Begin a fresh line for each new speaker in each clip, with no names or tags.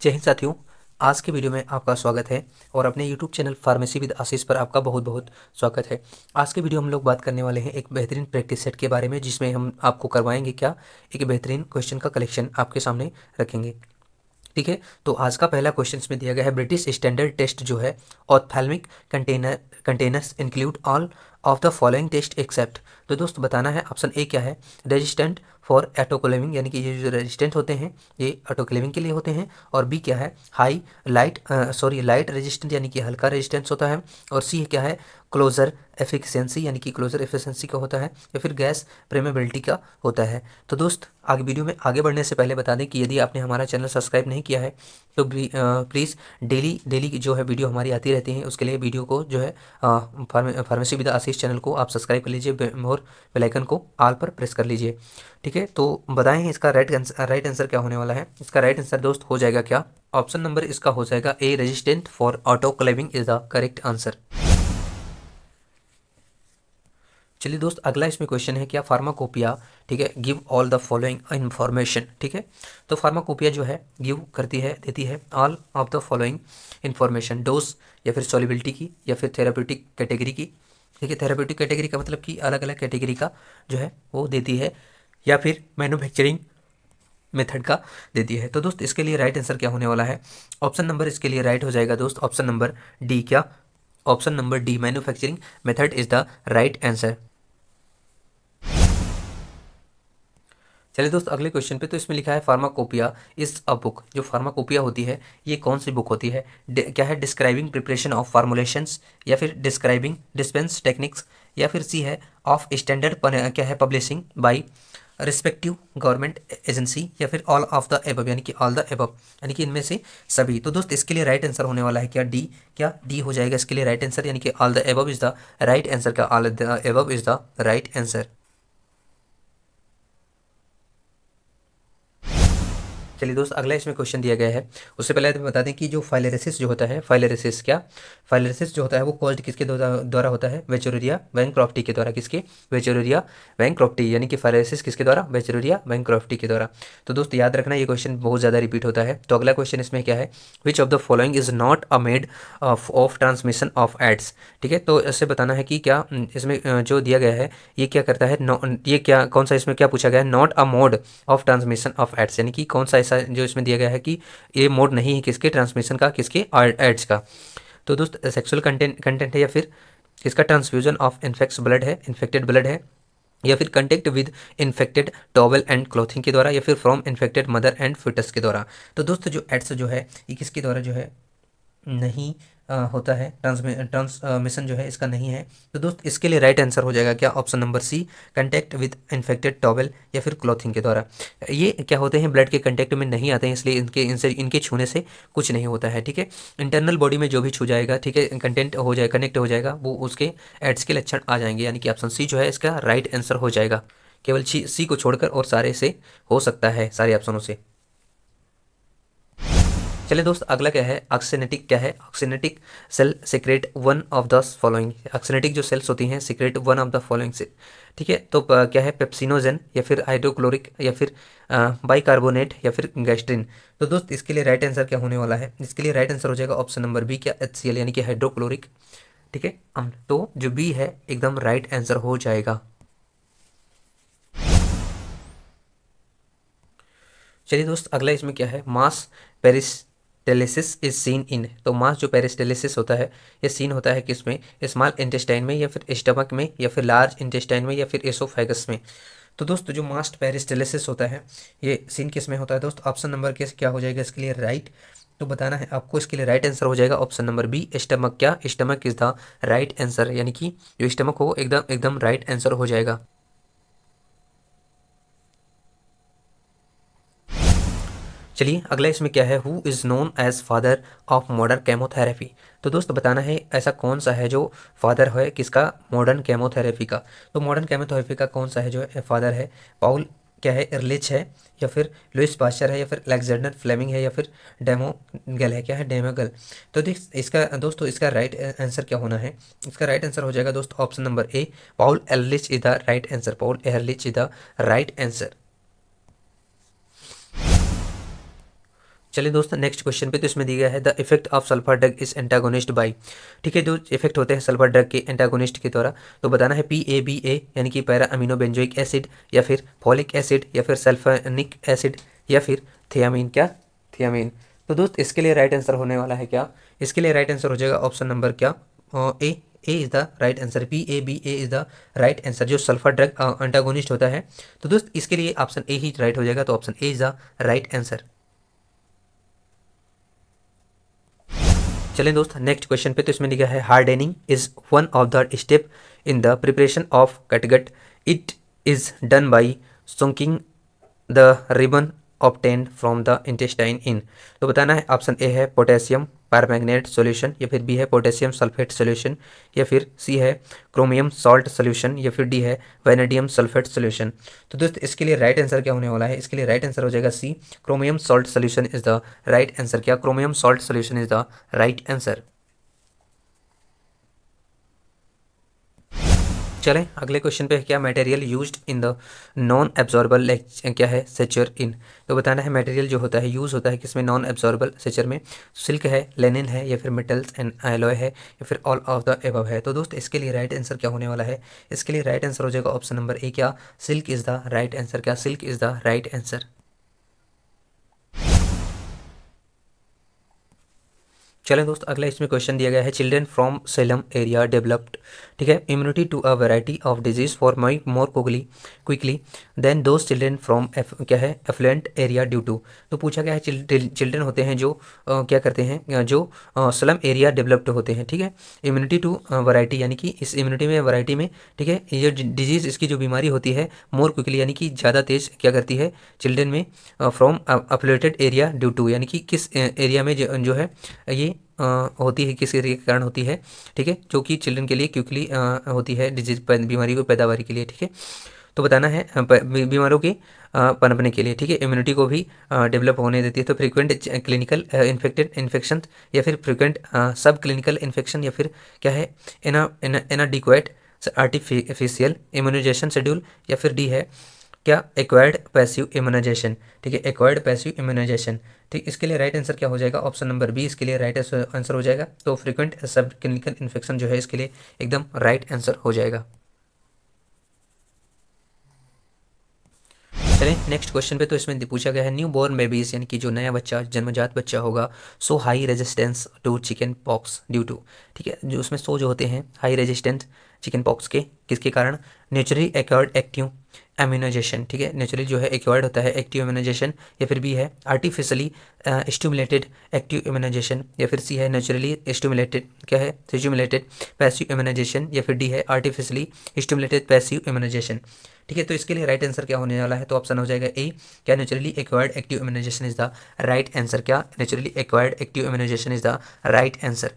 जय हिंद साथियों। आज के वीडियो में आपका स्वागत है और अपने यूट्यूब चैनल फार्मेसी विद आशीष पर आपका बहुत बहुत स्वागत है। आज के वीडियो हम लोग बात करने वाले हैं एक बेहतरीन प्रैक्टिस सेट के बारे में, जिसमें हम आपको करवाएंगे क्या, एक बेहतरीन क्वेश्चन का कलेक्शन आपके सामने रखेंगे। ठीक है, तो आज का पहला क्वेश्चन इसमें दिया गया है, ब्रिटिश स्टैंडर्ड टेस्ट जो है ophthalmic containers include all of the following test except. तो दोस्त बताना है ऑप्शन ए क्या है, रेजिस्टेंट फॉर ऑटोक्लेविंग, यानी कि ये जो रेजिस्टेंट होते हैं ये ऑटोक्लेविंग के लिए होते हैं। और बी क्या है, लाइट रेजिस्टेंट, यानी कि हल्का रेजिस्टेंस होता है। और सी क्या है, क्लोजर एफिशिएंसी, यानी कि क्लोजर एफिशिएंसी का होता है। या फिर गैस प्रेमेबिलिटी का होता है। तो दोस्त आगे वीडियो में आगे बढ़ने से पहले बता दें कि यदि आपने हमारा चैनल सब्सक्राइब नहीं किया है तो प्लीज़ डेली की जो है वीडियो हमारी आती रहती है, उसके लिए वीडियो को जो है फार्मेसी विद आशीष चैनल को आप सब्सक्राइब कर लीजिए और बेल आइकन को ऑल पर प्रेस कर लीजिए। ठीक है, तो बताएं इसका राइट आंसर क्या होने वाला है। इसका राइट आंसर दोस्त हो जाएगा क्या, ऑप्शन नंबर इसका हो जाएगा A, resistant for autoclaving is the correct answer. चलिए दोस्त अगला इसमें क्वेश्चन है क्या, फार्माकोपिया, ठीक है, give all the following information. ठीक है, तो फार्माकोपिया जो है गिव करती है, देती है all of the following information, dose या फिर सॉल्युबिलिटी की या फिर थेराप्यूटिक कैटेगरी की। ठीक है, थेराप्यूटिक कैटेगरी का मतलब कि अलग अलग कैटेगरी का जो है वो देती है, या फिर मैन्युफैक्चरिंग मेथड का देती है। तो दोस्त इसके लिए राइट आंसर क्या होने वाला है, ऑप्शन नंबर इसके लिए राइट हो जाएगा दोस्त, ऑप्शन नंबर डी। क्या, option number D, manufacturing method is the right answer. चलिए दोस्त अगले क्वेश्चन पे, तो इसमें लिखा है फार्माकोपिया इज अ बुक। जो फार्माकोपिया होती है ये कौन सी बुक होती है, क्या है, डिस्क्राइबिंग प्रिपरेशन ऑफ फार्मुलेशंस, या फिर डिस्क्राइबिंग डिस्पेंस टेक्निक्स, या फिर सी है ऑफ स्टैंडर्ड क्या है publishing by respective government agency, या फिर ऑल ऑफ द एबव, यानी कि ऑल द एबव, यानी कि इनमें से सभी। तो दोस्त इसके लिए राइट आंसर होने वाला है क्या, डी। क्या डी हो जाएगा इसके लिए राइट आंसर, यानी कि all the above is the right answer. का all the above is the right answer. चलिए दोस्त अगला इसमें क्वेश्चन दिया गया है, उससे पहले तो बता दें कि जो फाइलेरिसिस जो होता है, फाइलेरिसिस क्या, फाइलेरिसिस जो होता है वो कॉज्ड किसके द्वारा होता है, वेचुरिया बैंक्रॉफ्टी के द्वारा। किसके, वेचुरिया बैंक्रॉफ्टी, यानी कि फाइलेरिसिस किसके द्वारा, वेचुरिया बैंक्रॉफ्टी के द्वारा। तो दोस्त याद रखना ये क्वेश्चन बहुत ज़्यादा रिपीट होता है। तो अगला क्वेश्चन इसमें क्या है, which of the following is not a mode of transmission of AIDS. ठीक है, तो इससे बताना है कि क्या इसमें जो दिया गया है ये क्या करता है, ये क्या, कौन सा इसमें क्या पूछा गया है, not a mode of transmission of AIDS, यानी कि कौन सा ऐसा जो इसमें दिया गया है कि ये मोड नहीं है किसके ट्रांसमिशन का, किसके एड्स का। तो दोस्त सेक्सुअल कंटेंट है, या फिर किसका, ट्रांसफ्यूजन ऑफ इन्फेक्ट्स ब्लड है, इन्फेक्टेड ब्लड है, या फिर contact with infected towel and clothing के द्वारा, या फिर from infected mother and foetus के द्वारा। तो दोस्त जो एड्स जो है ये किसके द्वारा जो है नहीं होता है, ट्रांसमिशन जो है इसका नहीं है। तो दोस्त इसके लिए राइट आंसर हो जाएगा क्या, option number C, contact with infected towel या फिर क्लॉथिंग के द्वारा। ये क्या होते हैं, ब्लड के कंटेक्ट में नहीं आते हैं, इसलिए इनके छूने से कुछ नहीं होता है। ठीक है, इंटरनल बॉडी में जो भी छू जाएगा, ठीक है, कंटेंट हो जाए, कनेक्ट हो जाएगा, वो उसके एड्स के लक्षण आ जाएंगे, यानी कि ऑप्शन सी जो है इसका राइट आंसर हो जाएगा। केवल सी को छोड़कर और सारे से हो सकता है, सारे ऑप्शनों से। चलिए दोस्त अगला क्या है, ऑक्सीनेटिक क्या है, oxyntic cell secrete one of the following. Oxyntic जो सेल्स होती हैं secrete one of the following से। ठीक है, तो क्या है, पेप्सिनोजेन, या फिर हाइड्रोक्लोरिक, या फिर बाइकार्बोनेट, या फिर गैस्ट्रिन। तो दोस्त इसके लिए राइट आंसर क्या होने वाला है, इसके लिए राइट आंसर हो जाएगा ऑप्शन नंबर बी, क्या, HCl, यानी कि हाइड्रोक्लोरिक। ठीक है, तो जो बी है एकदम राइट आंसर हो जाएगा। चलिए दोस्त अगला इसमें क्या है, मास पेरिस्टेलिसिस इज सीन इन। तो मास जो पेरिस्टेलिसिस होता है ये सीन होता है किसमें, स्मॉल इंटेस्टाइन में, या फिर स्टमक में, या फिर लार्ज इंटेस्टाइन में, या फिर एसोफेगस में। तो दोस्त जो मास्ट पेरिस्टेलिसिस होता है ये सीन किस में होता है दोस्त, ऑप्शन नंबर क्या हो जाएगा इसके लिए राइट। तो बताना है आपको, इसके लिए राइट आंसर हो जाएगा ऑप्शन नंबर बी, स्टमक। क्या, stomach is the right answer, यानी कि जो स्टमक हो एकदम एकदम राइट आंसर हो जाएगा। चलिए अगला इसमें क्या है, who is known as father of modern chemotherapy. तो दोस्त बताना है ऐसा कौन सा है जो फादर है किसका, मॉडर्न केमोथेरेपी का। तो मॉडर्न केमोथेरेपी का कौन सा है जो फादर है, पाउल क्या है, एरलिच है, या फिर लुइस पास्चर है, या फिर अलेक्जेंडर फ्लेमिंग है, या फिर डेमोगल है, क्या है, डेमोगल। तो देख इसका दोस्तों इसका राइट आंसर क्या होना है, इसका राइट आंसर हो जाएगा दोस्त option number A, Paul एरलिच is the right answer, Paul एरलिच is the right answer. चलिए दोस्तों नेक्स्ट क्वेश्चन पे, तो इसमें दिया गया है the effect of sulphur drug is antagonist by. ठीक है, जो इफेक्ट होते हैं सल्फर ड्रग के एंटागोनिस्ट के द्वारा, तो बताना है PABA यानी कि पैरा अमीनो बेंजोइक एसिड, या फिर फॉलिक एसिड, या फिर सल्फोनिक एसिड, या फिर थियामीन। क्या? थियामीन। तो दोस्त इसके लिए राइट आंसर होने वाला है क्या? इसके लिए राइट आंसर हो जाएगा ऑप्शन नंबर क्या, A is the right answer. PABA is the right answer, जो सल्फर ड्रग एंटागोनिस्ट होता है। तो दोस्त इसके लिए ऑप्शन ए ही राइट हो जाएगा, तो option A is the right answer. चलें दोस्त नेक्स्ट क्वेश्चन पे, तो इसमें लिखा है hardening is one of the step in the preparation of catgut. It is done by soaking the ribbon obtained from the intestine in. तो बताना है ऑप्शन ए है पोटेशियम परमैंगनेट सॉल्यूशन, या फिर बी है पोटेशियम सल्फेट सॉल्यूशन, या फिर सी है क्रोमियम सॉल्ट सॉल्यूशन, या फिर डी है वैनेडियम सल्फेट सॉल्यूशन। तो दोस्त इसके लिए राइट आंसर क्या होने वाला है? इसके लिए राइट आंसर हो जाएगा C, chromium salt solution is the right answer. क्या? Chromium salt solution is the right answer. चलें अगले क्वेश्चन पे, क्या material used in the non absorbable क्या है सेचर इन। तो बताना है मटेरियल जो होता है यूज़ होता है किसमें, नॉन एब्जॉर्बल सेचर में। सिल्क है, लेनिन है, या फिर मेटल्स एंड एलॉय है, या फिर ऑल ऑफ द एबव है। तो दोस्त इसके लिए राइट आंसर क्या होने वाला है? इसके लिए राइट आंसर हो जाएगा ऑप्शन नंबर ए, क्या silk is the right answer. क्या silk is the right answer. चलें दोस्त अगला इसमें क्वेश्चन दिया गया है children from slum area developed. ठीक है, immunity to a variety of disease for more quickly than those children from क्या है एफ्लुएंट एरिया ड्यू टू। तो पूछा गया है चिल्ड्रेन होते हैं जो क्या करते हैं, जो स्लम एरिया डेवलप्ड होते हैं। ठीक है, इम्यूनिटी टू वैरायटी यानी कि इस इम्यूनिटी में वैरायटी में, ठीक है, ये डिजीज़ इसकी जो बीमारी होती है मोर क्विकली यानी कि ज़्यादा तेज क्या करती है चिल्ड्रेन में, फ्रॉम अफ्लुएटेड एरिया ड्यू टू यानी कि किस एरिया में जो है ये होती है, किस एरिया के कारण होती है। ठीक है, जो कि चिल्ड्रन के लिए क्विकली होती है डिजीज बीमारी को पैदावारी के लिए। ठीक है, तो बताना है बीमारों के पनपने के लिए। ठीक है, इम्यूनिटी को भी डेवलप होने देती है। तो फ्रीक्वेंट क्लिनिकल इन्फेक्शन, या फिर फ्रीक्वेंट सब क्लिनिकल इन्फेक्शन, या फिर क्या है इनएडिक्वेट आर्टिफिशियल इम्यूनाइजेशन शेड्यूल, या फिर डी है क्या एक्वायर्ड पैसिव इम्यूनाइजेशन। ठीक है, एक्वायर्ड पैसिव इम्यूनाइजेशन। ठीक, इसके लिए राइट आंसर क्या हो जाएगा? ऑप्शन नंबर बी इसके लिए राइट आंसर हो जाएगा। तो फ्रीक्वेंट सब क्लिनिकल इन्फेक्शन जो है इसके लिए एकदम राइट आंसर हो जाएगा। चलें नेक्स्ट क्वेश्चन पे, तो इसमें पूछा गया है न्यू बोर्न बेबीज यानी कि जो नया बच्चा जन्मजात बच्चा होगा, so high resistance to chicken pox due to. ठीक है, जो उसमें सो जो होते हैं हाई रेजिस्टेंट चिकन पॉक्स के, किसके कारण? Naturally acquired active immunization. ठीक है, नेचुरली जो है एक्वायर्ड होता है एक्टिव इम्यूनाइजेशन, या फिर बी है आर्टिफिशियली स्टिमुलेटेड एक्टिव इम्यूनाइजेशन, या फिर सी है नेचुरली स्टिमुलेटेड क्या है स्टिमुलेटेड पैसिव इम्यूनाइजेशन, या फिर डी है आर्टिफिशियली स्टिमुलेटेड पैसिव इम्यूनाइजेशन। ठीक है, तो इसके लिए राइट आंसर क्या होने वाला है? तो ऑप्शन हो जाएगा ए, क्या naturally acquired active immunisation is the right answer. क्या naturally acquired active immunisation is the right answer.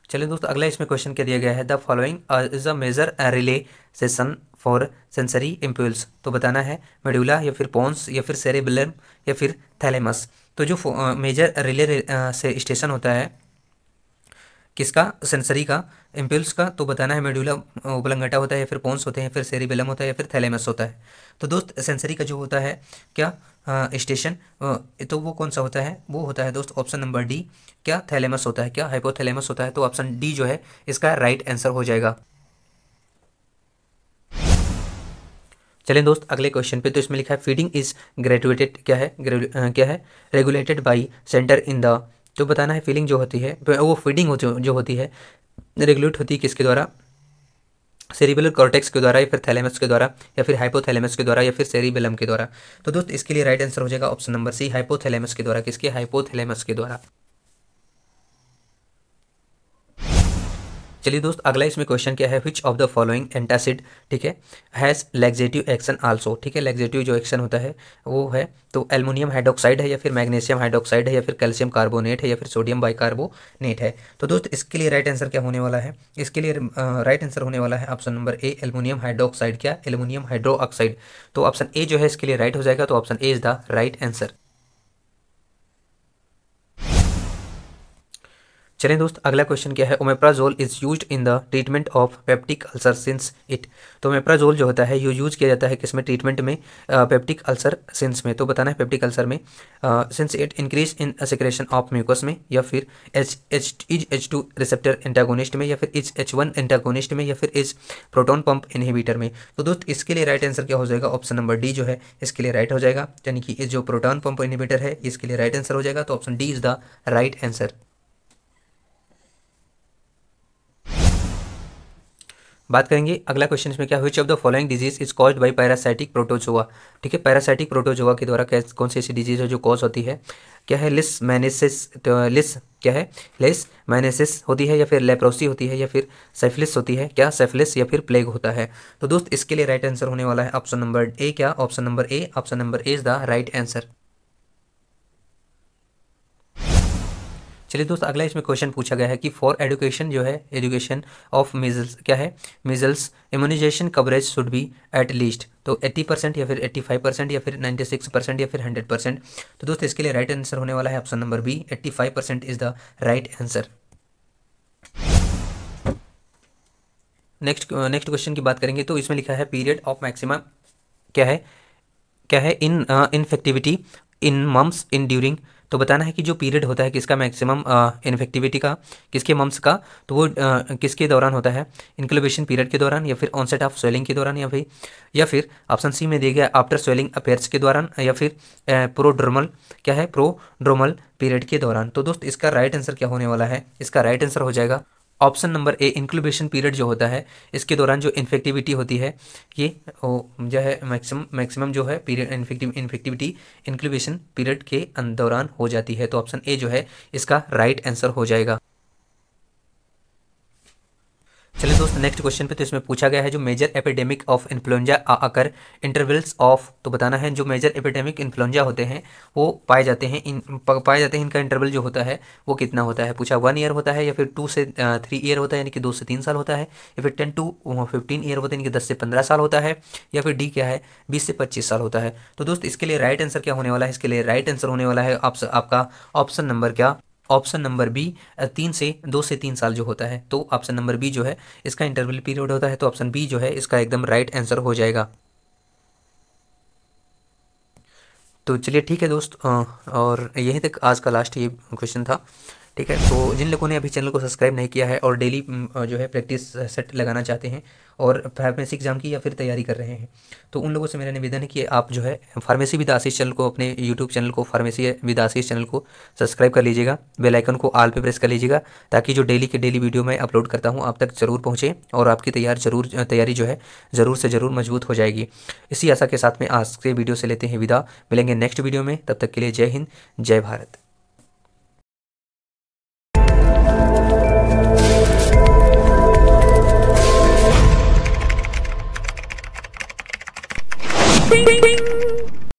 चलिए दोस्तों अगला इसमें क्वेश्चन क्या दिया गया है, the following is a major relay session for sensory impulse. तो बताना है मेडुला, या फिर पोन्स, या फिर सेरेबेलम, या फिर थैलेमस। तो जो मेजर रिले से स्टेशन होता है किसका? सेंसरी का इम्पल्स का। तो बताना है मेडुला ओब्लंगेटा होता है, या फिर पोन्स होते हैं, फिर सेरिबेलम होता है, या फिर थैलेमस होता है। तो दोस्त सेंसरी का जो होता है क्या स्टेशन, तो वो कौन सा होता है? वो होता है दोस्त ऑप्शन नंबर डी, क्या थैलेमस होता है। क्या हाइपोथैलेमस होता है। तो ऑप्शन डी जो है इसका राइट आंसर हो जाएगा। चलें दोस्त अगले क्वेश्चन पे, तो इसमें लिखा है फीडिंग इज ग्रेजुएटेड क्या है क्या है regulated by centre in the. तो बताना है फीलिंग जो होती है वो फीडिंग जो होती है रेगुलेट होती है किसके द्वारा? सेरिबेलर कॉर्टेक्स के द्वारा, या फिर थैलेमस के द्वारा, या फिर हाइपोथैलेमस के द्वारा, या फिर सेरिबेलम के द्वारा। तो दोस्त इसके लिए राइट आंसर हो जाएगा ऑप्शन नंबर सी, हाइपोथैलेमस के द्वारा। किसके? हाइपोथैलेमस के द्वारा। चलिए दोस्त अगला इसमें क्वेश्चन क्या है, which of the following antacid, ठीक है, हैज़ लैक्सेटिव एक्शन आल्सो। ठीक है, लैक्सेटिव जो एक्शन होता है वो है, तो एल्युमिनियम हाइड्रोक्साइड है, या फिर मैग्नीशियम हाइड्रोक्साइड है, या फिर कैल्शियम कार्बोनेट है, या फिर सोडियम बाइकार्बोनेट है। तो दोस्त इसके लिए राइट आंसर क्या होने वाला है? इसके लिए राइट आंसर होने वाला है option number A, aluminium hydroxide. क्या? Aluminium hydroxide. तो ऑप्शन ए जो है इसके लिए राइट हो जाएगा। तो option A is the right answer. चलिए दोस्त, अगला क्वेश्चन क्या है। Omeprazole is used in the treatment of peptic ulcer since it. तो ओमेप्राजोल जो होता है ये यूज किया जाता है किसमें, ट्रीटमेंट में, पेप्टिक अल्सर सिंस में। तो बताना है पेप्टिक अल्सर में, since it increase in secretion of mucus में, या फिर H2 रिसेप्टर एंटागोनिस्ट में, या फिर H1 एंटागोनिस्ट में, या फिर इज प्रोटॉन पंप इनहिबिटर में। तो दोस्त इसके लिए राइट आंसर क्या हो जाएगा, ऑप्शन नंबर डी जो है इसके लिए राइट हो जाएगा, यानी कि इस जो प्रोटॉन पंप इनहिबिटर है इसके लिए राइट आंसर हो जाएगा। तो option D is the right answer. बात करेंगे अगला क्वेश्चन इसमें क्या, which of the following disease is caused by parasitic protozoa. ठीक है, पैरासाइटिक प्रोटोजोआ के द्वारा कौन सी ऐसी डिजीज है जो कॉज होती है, क्या है, लिस मैनेसिस, लिस क्या है, लिस मैनेसिस होती है, या फिर लेप्रोसी होती है, या फिर सेफिलिस होती है, क्या सेफिलिस, या फिर प्लेग होता है। तो दोस्त इसके लिए राइट आंसर होने वाला है ऑप्शन नंबर ए, क्या, option number A, option number A is the right answer. चलिए दोस्त, अगला इसमें क्वेश्चन पूछा गया है कि फॉर एजुकेशन जो है, एजुकेशन ऑफ मीजल्स क्या है, measles immunization coverage should be at least. तो 80%, या फिर 85%, या फिर 96%, या फिर 100%। तो दोस्त इसके लिए राइट आंसर होने वाला है option number B, 85% is the right answer. Next question की बात करेंगे तो इसमें लिखा है पीरियड ऑफ मैक्सिमम क्या है, क्या है, in infectivity in mumps in during. तो बताना है कि जो पीरियड होता है किसका मैक्सिमम इन्फेक्टिविटी का, किसके मम्स का, तो वो किसके दौरान होता है, इंक्लूबेशन पीरियड के दौरान, या फिर ऑनसेट ऑफ स्वेलिंग के दौरान, या फिर ऑप्शन सी में दिया गया आफ्टर स्वेलिंग अफेयर्स के दौरान, या फिर प्रोड्रोमल क्या है, प्रोड्रोमल पीरियड के दौरान। तो दोस्त इसका राइट आंसर क्या होने वाला है, इसका राइट आंसर हो जाएगा ऑप्शन नंबर ए, इंक्लूबेशन पीरियड जो होता है इसके दौरान जो इन्फेक्टिविटी होती है ये जो है मैक्सिमम जो है पीरियड इन्फेक्टिविटी इंक्लूबेशन पीरियड के दौरान हो जाती है। तो ऑप्शन ए जो है इसका राइट आंसर हो जाएगा। चलिए दोस्त, नेक्स्ट क्वेश्चन पे तो इसमें पूछा गया है जो major epidemic of influenza occur intervals of. तो बताना है जो मेजर एपिडेमिक इन्फ्लुएंजा होते हैं वो पाए जाते हैं इनका इंटरवल जो होता है वो कितना होता है। पूछा 1 ईयर होता है, या फिर 2 से 3 ईयर होता है यानी कि 2 से 3 साल होता है, या फिर 10 to 15 ईयर होता है यानी कि 10 से 15 साल होता है, या फिर डी क्या है 20 से 25 साल होता है। तो दोस्त इसके लिए राइट आंसर क्या होने वाला है, इसके लिए राइट आंसर होने वाला है आपका ऑप्शन नंबर क्या, ऑप्शन नंबर बी, 2 से 3 साल जो होता है। तो ऑप्शन नंबर बी जो है इसका इंटरवल पीरियड होता है। तो ऑप्शन बी जो है इसका एकदम राइट आंसर हो जाएगा। तो चलिए ठीक है दोस्त, और यहीं तक आज का लास्ट ये क्वेश्चन था। ठीक है, तो जिन लोगों ने अभी चैनल को सब्सक्राइब नहीं किया है और डेली जो है प्रैक्टिस सेट लगाना चाहते हैं और फार्मेसी एग्जाम की या फिर तैयारी कर रहे हैं, तो उन लोगों से मेरा निवेदन है कि आप जो है फार्मेसी विद आशीष चैनल को, अपने यूट्यूब चैनल को फार्मेसी विद आशीष चैनल को सब्सक्राइब कर लीजिएगा, बेल आइकन को ऑल पे प्रेस कर लीजिएगा, ताकि जो डेली के डेली वीडियो मैं अपलोड करता हूँ आप तक जरूर पहुँचे और आपकी तैयारी जो है ज़रूर से ज़रूर मजबूत हो जाएगी। इसी आशा के साथ में आज के वीडियो से लेते हैं विदा, मिलेंगे नेक्स्ट वीडियो में, तब तक के लिए जय हिंद, जय भारत।